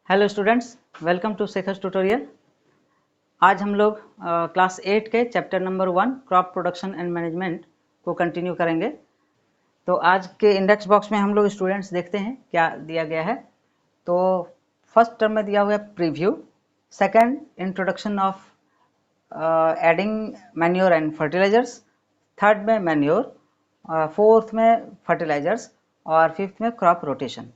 Hello students, welcome to Shekhar's tutorial. आज हम लोग क्लास 8 के chapter number 1 crop production and management को कंटिन्यू करेंगे। तो आज के इंडेक्स बॉक्स में हम लोग स्टूडेंट्स देखते हैं क्या दिया गया है। तो फर्स्ट टर्म में दिया हुआ है preview, second introduction of adding manure and fertilisers, third में मैन्योर, फोर्थ में फर्टिलाइजर्स और फिफ्थ में क्रॉप रोटेशन।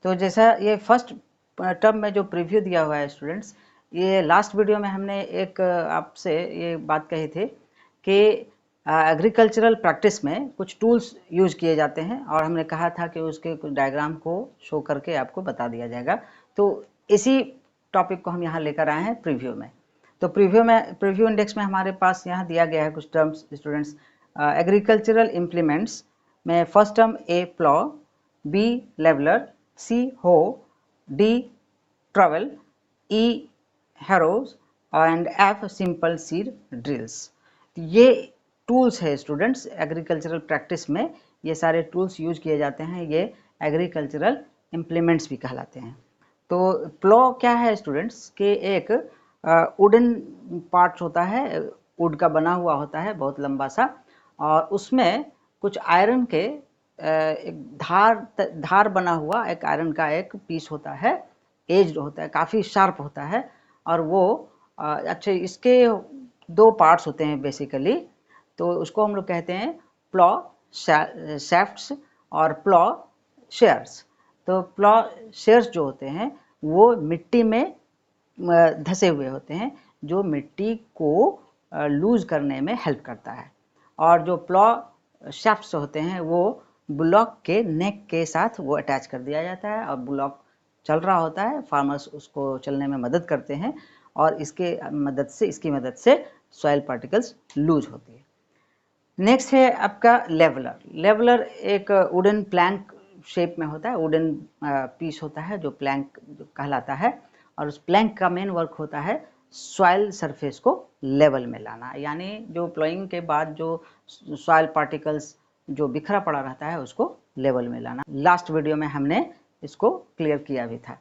तो जैसा ये फर्स्ट टर्म में जो प्रीव्यू दिया हुआ है स्टूडेंट्स, ये लास्ट वीडियो में हमने एक आपसे ये बात कही थी कि एग्रीकल्चरल प्रैक्टिस में कुछ टूल्स यूज किए जाते हैं और हमने कहा था कि उसके कुछ डायग्राम को शो करके आपको बता दिया जाएगा। तो इसी टॉपिक को हम यहाँ लेकर आए हैं प्रीव्यू में। तो प्रीव्यू इंडेक्स में हमारे पास यहाँ दिया गया है कुछ टर्म्स स्टूडेंट्स। एग्रीकल्चरल इम्प्लीमेंट्स में first term A plough, B leveller, C hoe, D trowel, E harrows and F simple seed drills. ये टूल्स है स्टूडेंट्स, एग्रीकल्चरल प्रैक्टिस में ये सारे टूल्स यूज किए जाते हैं। ये एग्रीकल्चरल इम्प्लीमेंट्स भी कहलाते हैं। तो प्लॉ क्या है स्टूडेंट्स कि एक वुडन पार्ट होता है, वुड का बना हुआ होता है बहुत लंबा सा, और उसमें कुछ आयरन के एक धार बना हुआ एक आयरन का एक पीस होता है, एज्ड होता है, काफ़ी शार्प होता है। और वो अच्छा, इसके दो पार्ट्स होते हैं बेसिकली। तो उसको हम लोग कहते हैं प्लॉ शैफ्ट्स और प्लॉ शेयर्स। तो प्लॉ शेयर्स जो होते हैं वो मिट्टी में धसे हुए होते हैं, जो मिट्टी को लूज करने में हेल्प करता है। और जो प्लॉ शैफ्ट्स होते हैं वो ब्लॉक के नेक के साथ वो अटैच कर दिया जाता है और ब्लॉक चल रहा होता है, फार्मर्स उसको चलने में मदद करते हैं और इसकी मदद से सॉइल पार्टिकल्स लूज होती है। नेक्स्ट है आपका लेवलर। लेवलर एक वुडन प्लैंक शेप में होता है, वुडन पीस होता है जो प्लैंक कहलाता है, और उस प्लैंक का मेन वर्क होता है सॉइल सरफेस को लेवल में लाना, यानी जो प्लॉइंग के बाद जो सॉइल पार्टिकल्स जो बिखरा पड़ा रहता है उसको लेवल में लाना। लास्ट वीडियो में हमने इसको क्लियर किया भी था।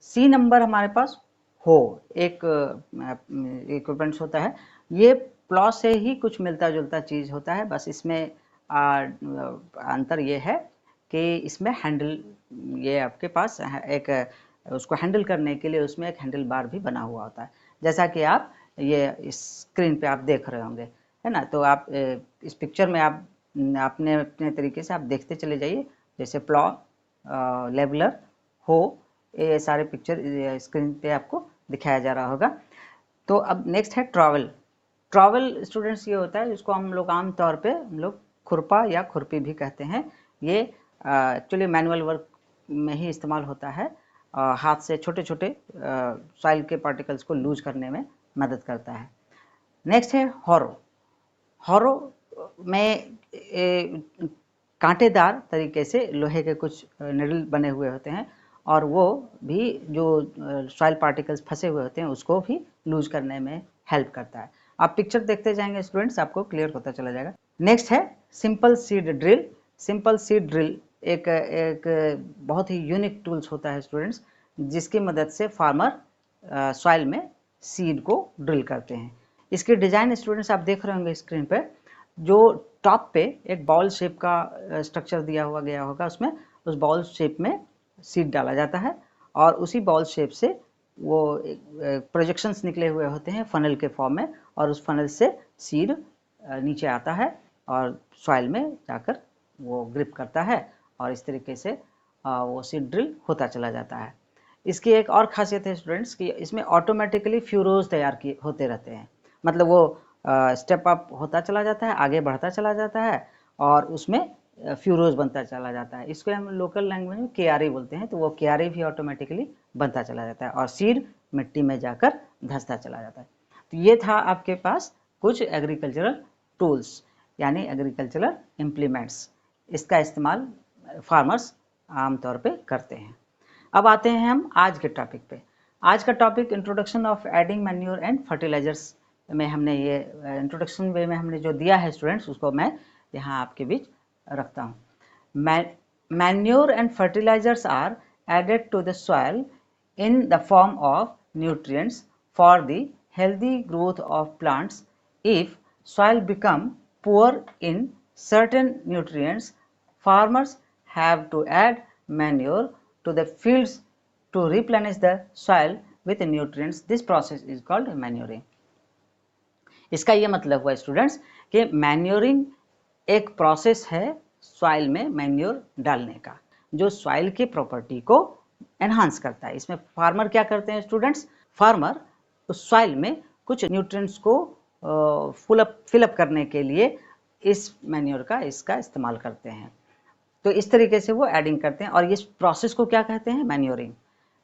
सी नंबर हमारे पास हो एक इक्विपमेंट्स होता है। ये प्लॉ से ही कुछ मिलता जुलता चीज़ होता है, बस इसमें अंतर ये है कि इसमें हैंडल, ये आपके पास एक उसको हैंडल करने के लिए उसमें एक हैंडल बार भी बना हुआ होता है, जैसा कि आप ये इस स्क्रीन पे आप देख रहे होंगे, है ना। तो आप इस पिक्चर में आप अपने तरीके से आप देखते चले जाइए, जैसे प्लॉ, लेवलर, हो, ये सारे पिक्चर स्क्रीन पे आपको दिखाया जा रहा होगा। तो अब नेक्स्ट है ट्रैवल। ट्रैवल स्टूडेंट्स ये होता है जिसको हम लोग आम तौर पे हम लोग खुरपा या खुरपी भी कहते हैं। ये एक्चुअली मैनुअल वर्क में ही इस्तेमाल होता है, हाथ से छोटे छोटे सॉइल के पार्टिकल्स को लूज करने में मदद करता है। नेक्स्ट है हॉरो। हॉरो में कांटेदार तरीके से लोहे के कुछ निडल बने हुए होते हैं और वो भी जो सॉइल पार्टिकल्स फंसे हुए होते हैं उसको भी लूज करने में हेल्प करता है। आप पिक्चर देखते जाएंगे स्टूडेंट्स, आपको क्लियर होता चला जाएगा। नेक्स्ट है simple seed drill. Simple seed drill एक बहुत ही यूनिक टूल्स होता है स्टूडेंट्स, जिसकी मदद से फार्मर सॉइल में सीड को ड्रिल करते हैं। इसकी डिज़ाइन स्टूडेंट्स आप देख रहे होंगे स्क्रीन पे, जो टॉप पे एक बॉल शेप का स्ट्रक्चर दिया हुआ गया होगा, उसमें उस बॉल शेप में सीड डाला जाता है और उसी बॉल शेप से वो प्रोजेक्शंस निकले हुए होते हैं फनल के फॉर्म में, और उस फनल से सीड नीचे आता है और सॉइल में जाकर वो ग्रिप करता है और इस तरीके से वो सीड ड्रिल होता चला जाता है। इसकी एक और खासियत है स्टूडेंट्स कि इसमें ऑटोमेटिकली फ्यूरोज तैयार होते रहते हैं, मतलब वो स्टेप अप होता चला जाता है, आगे बढ़ता चला जाता है और उसमें फ्यूरोज बनता चला जाता है। इसको हम लोकल लैंग्वेज में क्यारी बोलते हैं। तो वो क्यारी भी ऑटोमेटिकली बनता चला जाता है और सीड मिट्टी में जाकर धंसता चला जाता है। तो ये था आपके पास कुछ एग्रीकल्चरल टूल्स यानी एग्रीकल्चरल इम्प्लीमेंट्स। इसका इस्तेमाल फार्मर्स आमतौर पे करते हैं। अब आते हैं हम आज के टॉपिक पे। आज का topic introduction of adding manure and fertilisers में हमने ये इंट्रोडक्शन वे में हमने जो दिया है स्टूडेंट्स, उसको मैं यहाँ आपके बीच रखता हूँ। Manure and fertilisers are added to the soil in the form of nutrients for the healthy growth of plants. If soil become poor in certain nutrients, farmers have to add manure to the fields to replenish the soil with nutrients. This process is called manuring. इसका ये मतलब हुआ students कि manuring एक process है soil में manure डालने का, जो सॉइल की प्रॉपर्टी को एनहांस करता है। इसमें फार्मर क्या करते हैं स्टूडेंट्स, फार्मर उस सॉइल में कुछ न्यूट्रिएंट्स को फिलअप करने के लिए इस मैन्योर का इसका इस्तेमाल करते हैं। तो इस तरीके से वो एडिंग करते हैं और इस प्रोसेस को क्या कहते हैं, मैन्योरिंग।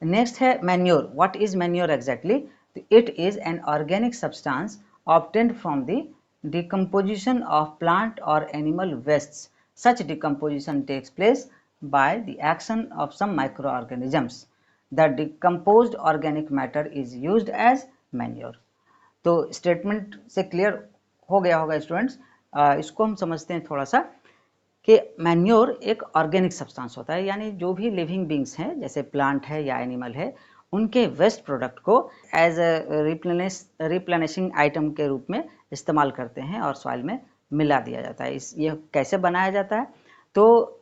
नेक्स्ट है manure. What is manure exactly? It is an organic substance obtained from the decomposition of plant or animal wastes. Such decomposition takes place by the action of some microorganisms. The decomposed organic matter is used as manure. तो statement से clear हो गया होगा students. इसको हम समझते हैं थोड़ा सा कि मैन्योर एक ऑर्गेनिक सब्सटेंस होता है, यानी जो भी लिविंग बींग्स हैं जैसे प्लांट है या एनिमल है, उनके वेस्ट प्रोडक्ट को एज अ रिप्लेनिशिंग आइटम के रूप में इस्तेमाल करते हैं और सॉइल में मिला दिया जाता है। ये कैसे बनाया जाता है? तो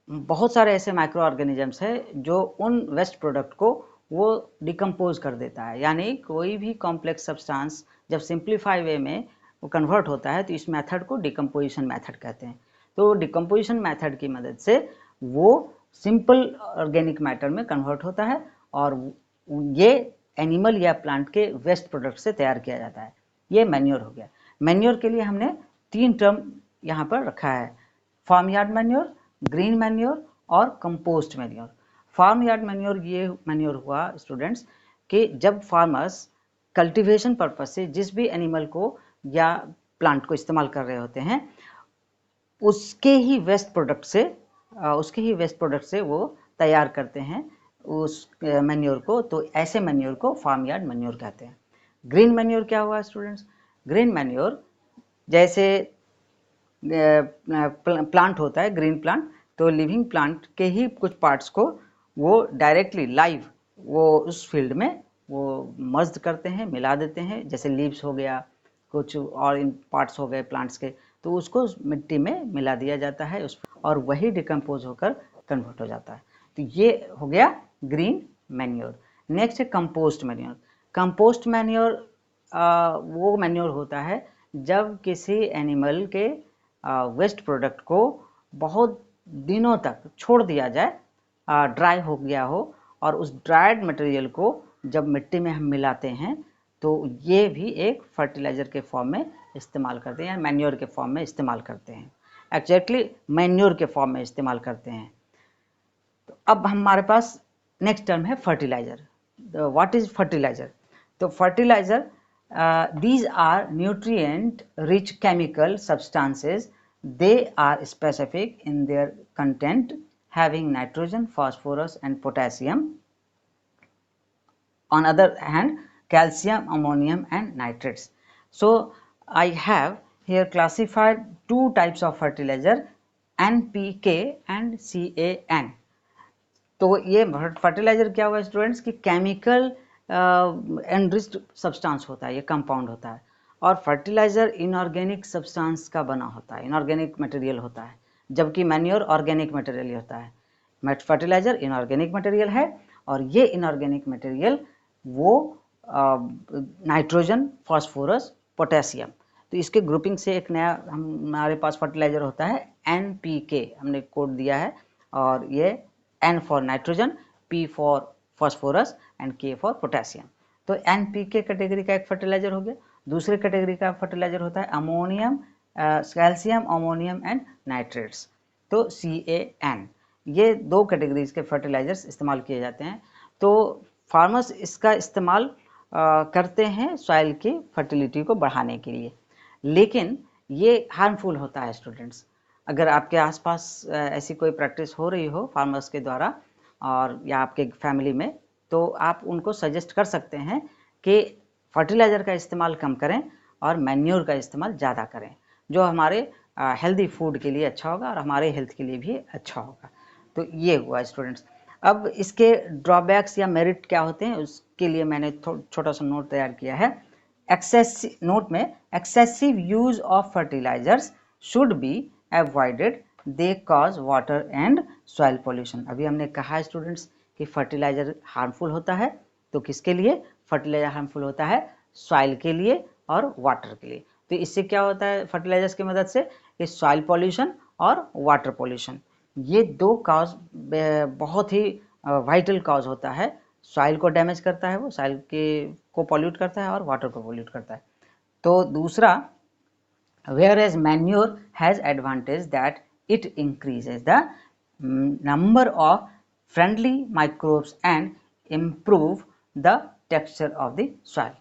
बहुत सारे ऐसे माइक्रो ऑर्गेनिजम्स हैं जो उन वेस्ट प्रोडक्ट को वो डिकम्पोज कर देता है, यानी कोई भी कॉम्प्लेक्स सब्सटेंस जब सिंप्लीफाई वे में वो कन्वर्ट होता है तो इस मेथड को डिकम्पोजिशन मेथड कहते हैं। तो डिकम्पोजिशन मेथड की मदद से वो सिंपल ऑर्गेनिक मैटर में कन्वर्ट होता है और ये एनिमल या प्लांट के वेस्ट प्रोडक्ट से तैयार किया जाता है। ये मैन्योर हो गया। मैन्योर के लिए हमने 3 टर्म यहाँ पर रखा है, farm yard manure, green manure और compost manure. Farm yard manure ये मैन्योर हुआ स्टूडेंट्स कि जब फार्मर्स कल्टीवेशन पर्पज से जिस भी एनिमल को या प्लांट को इस्तेमाल कर रहे होते हैं उसके ही वेस्ट प्रोडक्ट से वो तैयार करते हैं उस मैन्योर को। तो ऐसे मैन्योर को फार्म यार्ड मैन्योर कहते हैं। ग्रीन मैन्योर क्या हुआ स्टूडेंट्स? ग्रीन मैन्योर जैसे प्लांट होता है ग्रीन प्लांट, तो लिविंग प्लांट के ही कुछ पार्ट्स को वो डायरेक्टली लाइव वो उस फील्ड में वो मर्ज करते हैं, मिला देते हैं। जैसे लीव्स हो गया, कुछ और इन पार्ट्स हो गए प्लांट्स के, तो उसको मिट्टी में मिला दिया जाता है और वही डिकम्पोज होकर कन्वर्ट हो जाता है। तो ये हो गया ग्रीन मैन्योर। नेक्स्ट है कंपोस्ट मैन्योर। कंपोस्ट मैन्योर वो मैन्योर होता है जब किसी एनिमल के वेस्ट प्रोडक्ट को बहुत दिनों तक छोड़ दिया जाए, ड्राई हो गया हो, और उस ड्राइड मटेरियल को जब मिट्टी में हम मिलाते हैं तो ये भी एक फर्टिलाइज़र के फॉर्म में इस्तेमाल करते हैं या मैन्योर के फॉर्म में इस्तेमाल करते हैं। एक्जैक्टली मैन्योर के फॉर्म में इस्तेमाल करते हैं। तो अब हमारे पास नेक्स्ट टर्म है फर्टिलाइज़र। What is fertiliser? तो fertiliser these are nutrient rich chemical substances. They are specific in their content, having nitrogen, phosphorus and potassium. On other hand, calcium, ammonium and nitrates. So I have here classified 2 types of fertilizer, NPK and CAN. तो ये fertiliser क्या हुआ students कि chemical enriched substance होता है, ये compound होता है। और फर्टिलाइज़र इनऑर्गेनिक सब्सटेंस का बना होता है, इनऑर्गेनिक मटेरियल होता है, जबकि मैन्योर ऑर्गेनिक मटेरियल होता है। फर्टिलाइज़र इनऑर्गेनिक मटेरियल है और ये इनऑर्गेनिक मटेरियल वो नाइट्रोजन, फॉस्फोरस, पोटेशियम, तो इसके ग्रुपिंग से एक नया हमारे पास फर्टिलाइज़र होता है NPK, हमने कोड दिया है। और ये N for nitrogen, P for phosphorus and K for potassium. तो NPK कैटेगरी का एक फर्टिलाइज़र हो गया। दूसरे कैटेगरी का फर्टिलाइज़र होता है ammonium, calcium, ammonium and nitrates, तो CAN। ये 2 कैटेगरीज के फर्टिलाइज़र्स इस्तेमाल किए जाते हैं। तो फार्मर्स इसका इस्तेमाल करते हैं सॉइल की फर्टिलिटी को बढ़ाने के लिए, लेकिन ये हार्मफुल होता है स्टूडेंट्स। अगर आपके आसपास ऐसी कोई प्रैक्टिस हो रही हो फार्मर्स के द्वारा और या आपके फैमिली में, तो आप उनको सजेस्ट कर सकते हैं कि फर्टिलाइज़र का इस्तेमाल कम करें और मैन्योर का इस्तेमाल ज़्यादा करें, जो हमारे हेल्दी फूड के लिए अच्छा होगा और हमारे हेल्थ के लिए भी अच्छा होगा। तो ये हुआ स्टूडेंट्स। अब इसके ड्रॉबैक्स या मेरिट क्या होते हैं उसके लिए मैंने छोटा सा नोट तैयार किया है। नोट में excessive use of fertilisers should be avoided, they cause water and soil pollution. अभी हमने कहा स्टूडेंट्स कि फर्टिलाइजर हार्मफुल होता है, तो किसके लिए फर्टिलाइजर हार्मफुल होता है? सॉइल के लिए और वाटर के लिए। तो इससे क्या होता है फर्टिलाइजर्स की मदद से? कि सॉइल पोल्यूशन और वाटर पोल्यूशन, ये दो कॉज बहुत ही वाइटल कॉज होता है। सॉइल को डैमेज करता है, वो सॉइल के को पॉल्यूट करता है और वाटर को पॉल्यूट करता है। तो दूसरा, whereas manure has advantage that it increases the number of friendly microbes and improve the texture of the soil।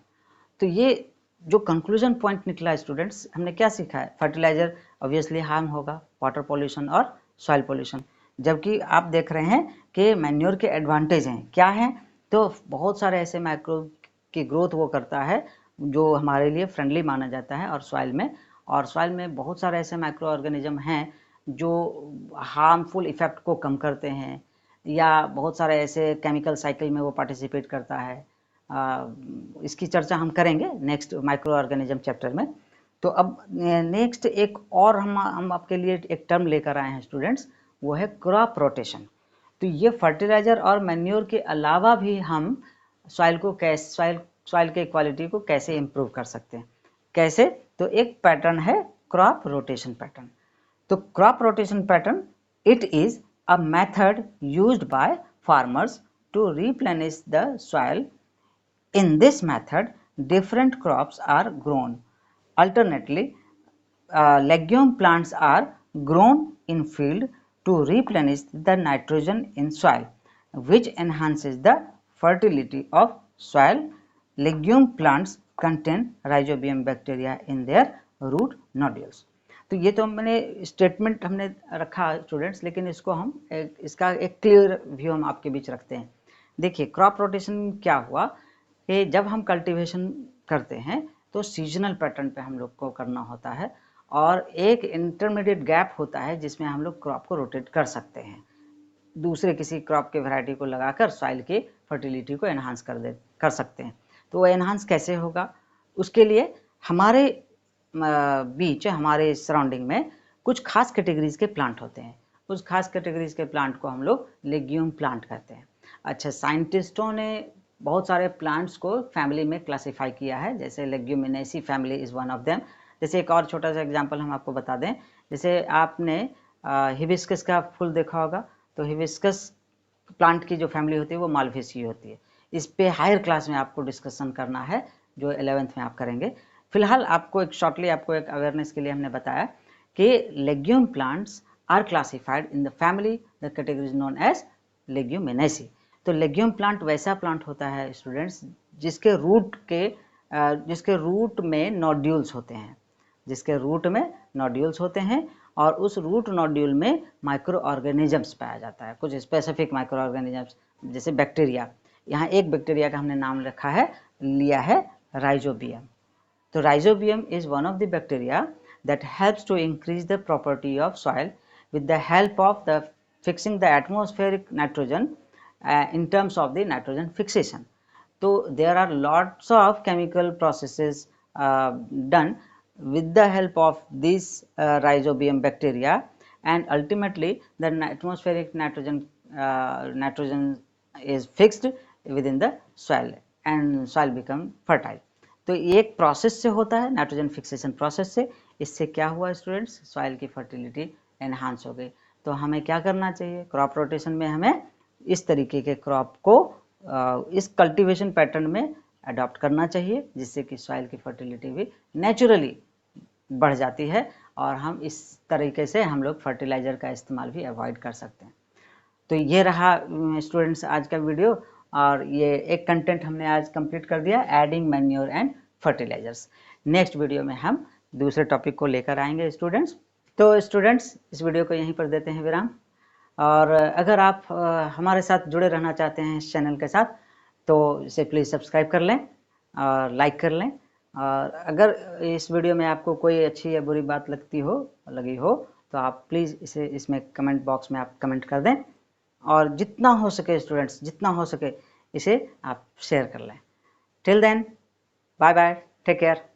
तो ये जो कंक्लूजन पॉइंट निकला स्टूडेंट्स, हमने क्या सीखा है? फर्टिलाइजर ऑब्वियसली हार्म होगा, वाटर पॉल्यूशन और सॉइल पॉल्यूशन, जबकि आप देख रहे हैं कि मैन्योर के एडवांटेज हैं। क्या हैं? तो बहुत सारे ऐसे माइक्रोब की ग्रोथ वो करता है जो हमारे लिए फ्रेंडली माना जाता है और सॉइल में बहुत सारे ऐसे माइक्रो ऑर्गेनिज्म हैं जो हार्मफुल इफ़ेक्ट को कम करते हैं, या बहुत सारे ऐसे केमिकल साइकिल में वो पार्टिसिपेट करता है। इसकी चर्चा हम करेंगे नेक्स्ट माइक्रो ऑर्गेनिज्म चैप्टर में। तो अब नेक्स्ट एक और हम आपके लिए एक टर्म लेकर आए हैं स्टूडेंट्स, वो है क्रॉप रोटेशन। तो ये फर्टिलाइजर और मैन्योर के अलावा भी हम सॉइल के क्वालिटी को कैसे इम्प्रूव कर सकते हैं? कैसे? तो एक पैटर्न है क्रॉप रोटेशन पैटर्न। तो crop rotation pattern, it is a method used by farmers to replenish the soil. In this method, different crops are grown. Alternately, legume plants are grown in field to replenish the nitrogen in soil, which enhances the fertility of soil. Legume plants contain rhizobium bacteria in their root nodules। तो ये तो मैंने statement हमने रखा students, लेकिन इसको हम इसका एक क्लियर व्यू हम आपके बीच रखते हैं। देखिए क्रॉप रोटेशन क्या हुआ कि जब हम कल्टीवेशन करते हैं तो सीजनल पैटर्न पे हम लोग को करना होता है, और एक इंटरमीडिएट गैप होता है जिसमें हम लोग क्रॉप को रोटेट कर सकते हैं, दूसरे किसी क्रॉप के वैरायटी को लगाकर सॉइल की फर्टिलिटी को एनहांस कर सकते हैं। तो वो एनहांस कैसे होगा? उसके लिए हमारे बीच, हमारे सराउंडिंग में कुछ खास कैटेगरीज के प्लांट होते हैं। उस खास कैटेगरीज के प्लांट को हम लोग लेग्यूम प्लांट कहते हैं। अच्छा, साइंटिस्टों ने बहुत सारे प्लांट्स को फैमिली में क्लासिफाई किया है, जैसे leguminosae family is one of them. जैसे एक और छोटा सा एग्जांपल हम आपको बता दें, जैसे आपने हिबिस्कस का फूल देखा होगा, तो हिबिस्कस प्लांट की जो फैमिली होती है वो मालवेसी होती है। इस पे हायर क्लास में आपको डिस्कशन करना है, जो 11th में आप करेंगे। फिलहाल आपको एक शॉर्टली आपको एक अवेयरनेस के लिए हमने बताया कि legume plants are classified in the family, the category is known as leguminosae. तो लेग्यूम प्लांट वैसा प्लांट होता है स्टूडेंट्स जिसके रूट में नोड्यूल्स होते हैं, जिसके रूट में नोड्यूल्स होते हैं, और उस रूट नोड्यूल में माइक्रो ऑर्गेनिजम्स पाया जाता है, कुछ स्पेसिफिक माइक्रो ऑर्गेनिजम्स, जैसे बैक्टीरिया। यहाँ एक बैक्टीरिया का हमने नाम लिया है राइजोबियम। तो rhizobium is one of the bacteria that helps to increase the property of soil with the help of the fixing the atmospheric nitrogen in terms of the nitrogen fixation. So there are lots of chemical processes done with the help of this rhizobium bacteria, and ultimately the atmospheric nitrogen is fixed within the soil and soil become fertile. तो ये एक process से होता है, nitrogen fixation process से। इससे क्या हुआ स्टूडेंट्स? सॉइल की फर्टिलिटी एनहांस हो गई। तो हमें क्या करना चाहिए? क्रॉप रोटेशन में हमें इस तरीके के क्रॉप को इस कल्टीवेशन पैटर्न में अडॉप्ट करना चाहिए, जिससे कि सॉइल की फर्टिलिटी भी नेचुरली बढ़ जाती है, और हम इस तरीके से हम लोग फर्टिलाइज़र का इस्तेमाल भी अवॉइड कर सकते हैं। तो ये रहा स्टूडेंट्स आज का वीडियो, और ये एक कंटेंट हमने आज कंप्लीट कर दिया, adding manure and fertilisers. Next video में हम दूसरे टॉपिक को लेकर आएंगे स्टूडेंट्स। तो स्टूडेंट्स इस वीडियो को यहीं पर देते हैं विराम, और अगर आप हमारे साथ जुड़े रहना चाहते हैं इस चैनल के साथ, तो इसे प्लीज़ सब्सक्राइब कर लें और लाइक कर लें। और अगर इस वीडियो में आपको कोई अच्छी या बुरी बात लगी हो तो आप प्लीज़ इसमें कमेंट बॉक्स में आप कमेंट कर दें। और जितना हो सके स्टूडेंट्स, जितना हो सके इसे आप शेयर कर लें। Till then, bye bye, take care.